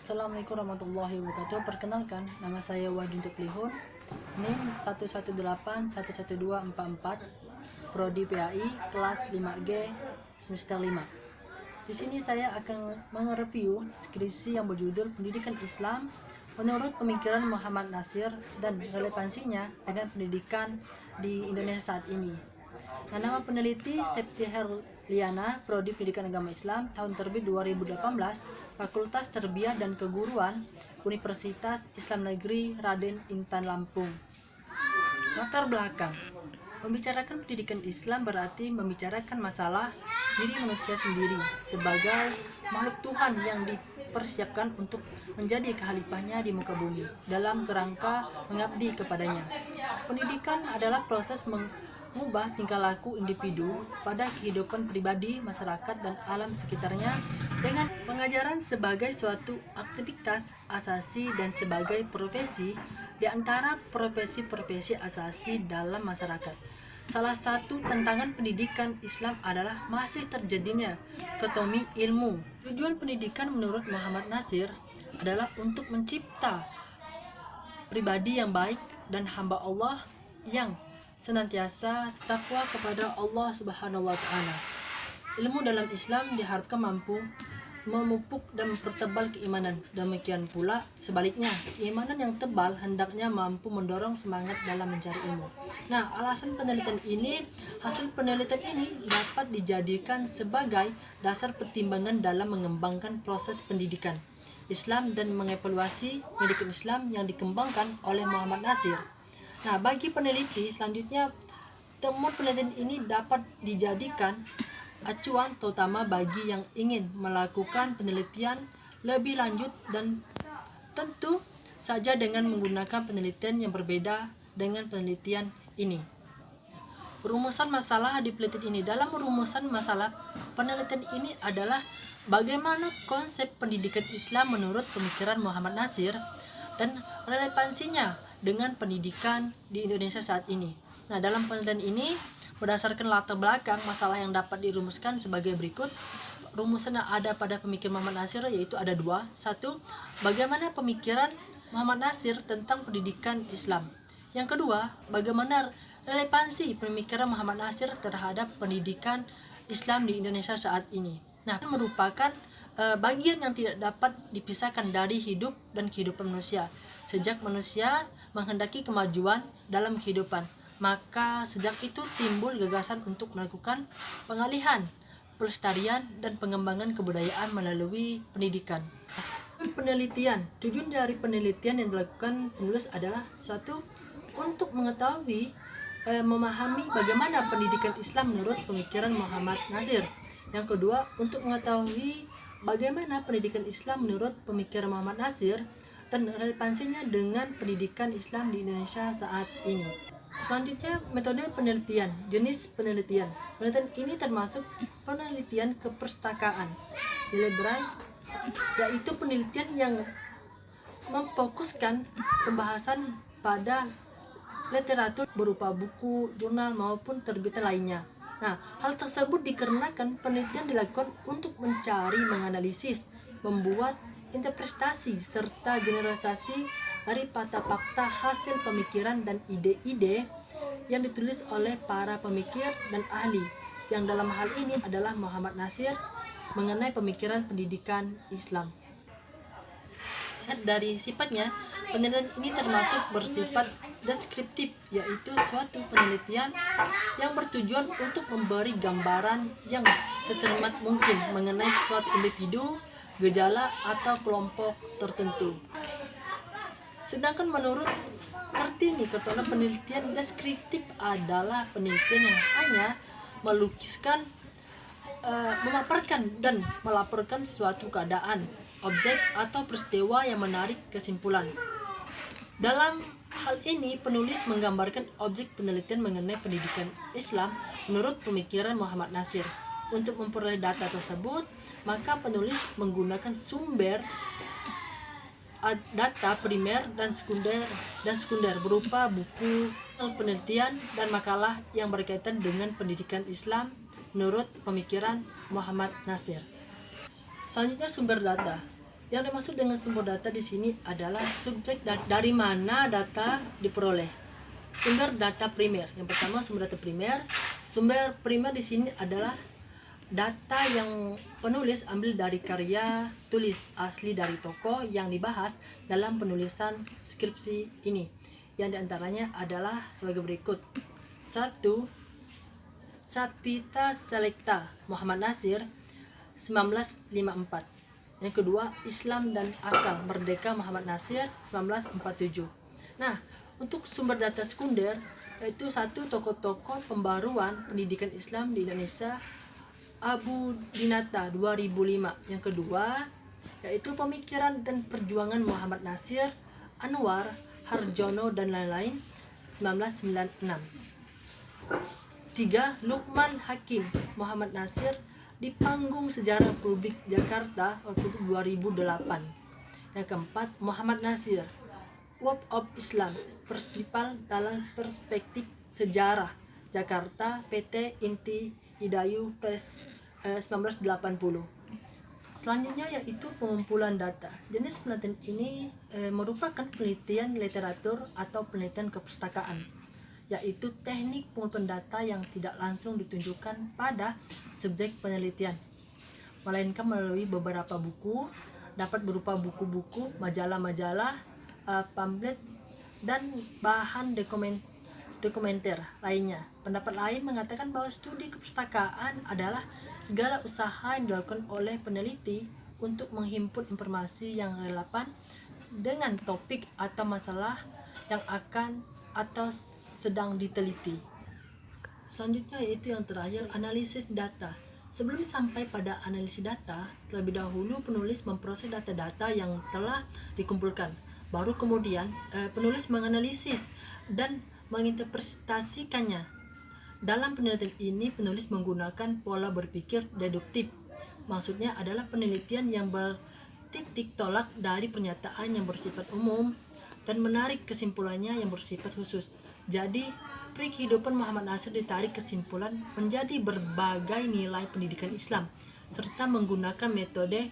Assalamualaikum warahmatullahi wabarakatuh. Perkenalkan, nama saya Wadin Tuplihun, NIM 118111244, Prodi PAI, kelas 5G, semester 5. Di sini saya akan mereview skripsi yang berjudul Pendidikan Islam menurut pemikiran Muhammad Nasir dan relevansinya dengan pendidikan di Indonesia saat ini. Nah, nama peneliti Septi Herliana, Prodi Pendidikan Agama Islam, tahun terbit 2018, Fakultas Tarbiyah dan Keguruan, Universitas Islam Negeri Raden Intan Lampung. Latar belakang: membicarakan pendidikan Islam berarti membicarakan masalah diri manusia sendiri sebagai makhluk Tuhan yang dipersiapkan untuk menjadi khalifahnya di muka bumi dalam kerangka mengabdi kepadanya. Pendidikan adalah proses mengubah tingkah laku individu pada kehidupan pribadi, masyarakat, dan alam sekitarnya dengan pengajaran sebagai suatu aktivitas asasi dan sebagai profesi di antara profesi-profesi asasi dalam masyarakat. Salah satu tantangan pendidikan Islam adalah masih terjadinya dikotomi ilmu. Tujuan pendidikan menurut Muhammad Nasir adalah untuk mencipta pribadi yang baik dan hamba Allah yang senantiasa takwa kepada Allah Subhanahu wa Ta'ala. Ilmu dalam Islam diharapkan mampu memupuk dan mempertebal keimanan. Demikian pula sebaliknya, keimanan yang tebal hendaknya mampu mendorong semangat dalam mencari ilmu. Nah, hasil penelitian ini dapat dijadikan sebagai dasar pertimbangan dalam mengembangkan proses pendidikan Islam dan mengevaluasi pendidikan Islam yang dikembangkan oleh Muhammad Nasir. Nah, bagi peneliti selanjutnya, temuan penelitian ini dapat dijadikan acuan terutama bagi yang ingin melakukan penelitian lebih lanjut dan tentu saja dengan menggunakan penelitian yang berbeda dengan penelitian ini. Rumusan masalah di penelitian ini. Dalam rumusan masalah penelitian ini adalah bagaimana konsep pendidikan Islam menurut pemikiran Muhammad Nasir dan relevansinya dengan pendidikan di Indonesia saat ini. Nah, dalam penelitian ini berdasarkan latar belakang masalah yang dapat dirumuskan sebagai berikut. Rumusan yang ada pada pemikiran Muhammad Nasir yaitu ada dua. Satu, bagaimana pemikiran Muhammad Nasir tentang pendidikan Islam. Yang kedua, bagaimana relevansi pemikiran Muhammad Nasir terhadap pendidikan Islam di Indonesia saat ini. Nah, merupakan bagian yang tidak dapat dipisahkan dari hidup dan kehidupan manusia. Sejak manusia menghendaki kemajuan dalam kehidupan, maka sejak itu timbul gagasan untuk melakukan pengalihan, pelestarian, dan pengembangan kebudayaan melalui pendidikan. Tujuan dari penelitian yang dilakukan penulis adalah satu, untuk mengetahui, memahami bagaimana pendidikan Islam menurut pemikiran Muhammad Nasir. Yang kedua, untuk mengetahui bagaimana pendidikan Islam menurut pemikiran Muhammad Nasir dan relevansinya dengan pendidikan Islam di Indonesia saat ini. Selanjutnya, metode penelitian. Jenis penelitian. Penelitian ini termasuk penelitian keperpustakaan, yaitu penelitian yang memfokuskan pembahasan pada literatur berupa buku, jurnal, maupun terbitan lainnya. Nah, hal tersebut dikarenakan penelitian dilakukan untuk mencari, menganalisis, membuat interpretasi, serta generalisasi dari fakta-fakta hasil pemikiran dan ide-ide yang ditulis oleh para pemikir dan ahli, yang dalam hal ini adalah Muhammad Nasir, mengenai pemikiran pendidikan Islam. Dari sifatnya, penelitian ini termasuk bersifat deskriptif, yaitu suatu penelitian yang bertujuan untuk memberi gambaran yang secermat mungkin mengenai suatu individu, gejala, atau kelompok tertentu. Sedangkan menurut Kartini, penelitian deskriptif adalah penelitian yang hanya melukiskan, memaparkan dan melaporkan suatu keadaan, objek, atau peristiwa yang menarik kesimpulan. Dalam hal ini, penulis menggambarkan objek penelitian mengenai pendidikan Islam menurut pemikiran Muhammad Nasir. Untuk memperoleh data tersebut, maka penulis menggunakan sumber data primer dan sekunder berupa buku, penelitian, dan makalah yang berkaitan dengan pendidikan Islam menurut pemikiran Muhammad Nasir. Selanjutnya, sumber data. Yang dimaksud dengan sumber data di sini adalah subjek dari mana data diperoleh. Sumber data primer. Yang pertama sumber data primer. Sumber primer di sini adalah data yang penulis ambil dari karya tulis asli dari tokoh yang dibahas dalam penulisan skripsi ini. Yang diantaranya adalah sebagai berikut. 1. Capita Selecta Muhammad Nasir 1954. Yang kedua, Islam dan Akal Merdeka Muhammad Nasir 1947. Nah, untuk sumber data sekunder yaitu 1. Tokoh-tokoh pembaruan pendidikan Islam di Indonesia Abu Dinata 2005. Yang kedua yaitu pemikiran dan perjuangan Muhammad Nasir, Anwar, Harjono dan lain-lain 1996. 3. Lukman Hakim Muhammad Nasir di Panggung Sejarah Publik Jakarta waktu itu 2008. Yang keempat Muhammad Nasir World of Islam Festival dalam Perspektif Sejarah Jakarta PT Inti Hidayu Press 1980. Selanjutnya yaitu pengumpulan data. Jenis penelitian ini merupakan penelitian literatur atau penelitian kepustakaan, yaitu teknik pengumpulan data yang tidak langsung ditunjukkan pada subjek penelitian, melainkan melalui beberapa buku, dapat berupa buku-buku, majalah-majalah, pamflet, dan bahan dokumenter lainnya. Pendapat lain mengatakan bahwa studi kepustakaan adalah segala usaha yang dilakukan oleh peneliti untuk menghimpun informasi yang relevan dengan topik atau masalah yang akan atau sedang diteliti. Selanjutnya yaitu yang terakhir, analisis data. Sebelum sampai pada analisis data, terlebih dahulu penulis memproses data-data yang telah dikumpulkan. Baru kemudian penulis menganalisis dan menginterpretasikannya. Dalam penelitian ini penulis menggunakan pola berpikir deduktif. Maksudnya adalah penelitian yang bertitik tolak dari pernyataan yang bersifat umum dan menarik kesimpulannya yang bersifat khusus. Jadi, peri kehidupan Muhammad Nasir ditarik kesimpulan menjadi berbagai nilai pendidikan Islam serta menggunakan metode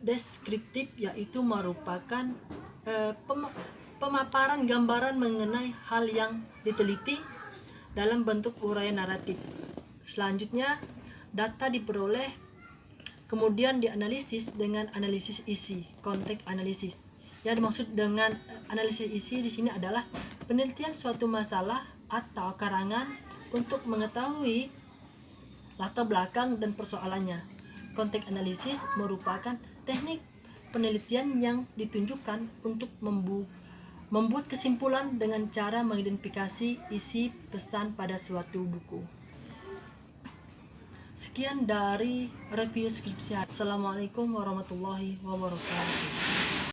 deskriptif, yaitu merupakan pemaparan gambaran mengenai hal yang diteliti dalam bentuk uraian naratif. Selanjutnya, data diperoleh kemudian dianalisis dengan analisis isi, konteks analisis. Yang dimaksud dengan analisis isi di sini adalah penelitian suatu masalah atau karangan untuk mengetahui latar belakang dan persoalannya. Konteks analisis merupakan teknik penelitian yang ditunjukkan untuk membuat kesimpulan dengan cara mengidentifikasi isi pesan pada suatu buku. Sekian dari review skripsi. Assalamualaikum warahmatullahi wabarakatuh.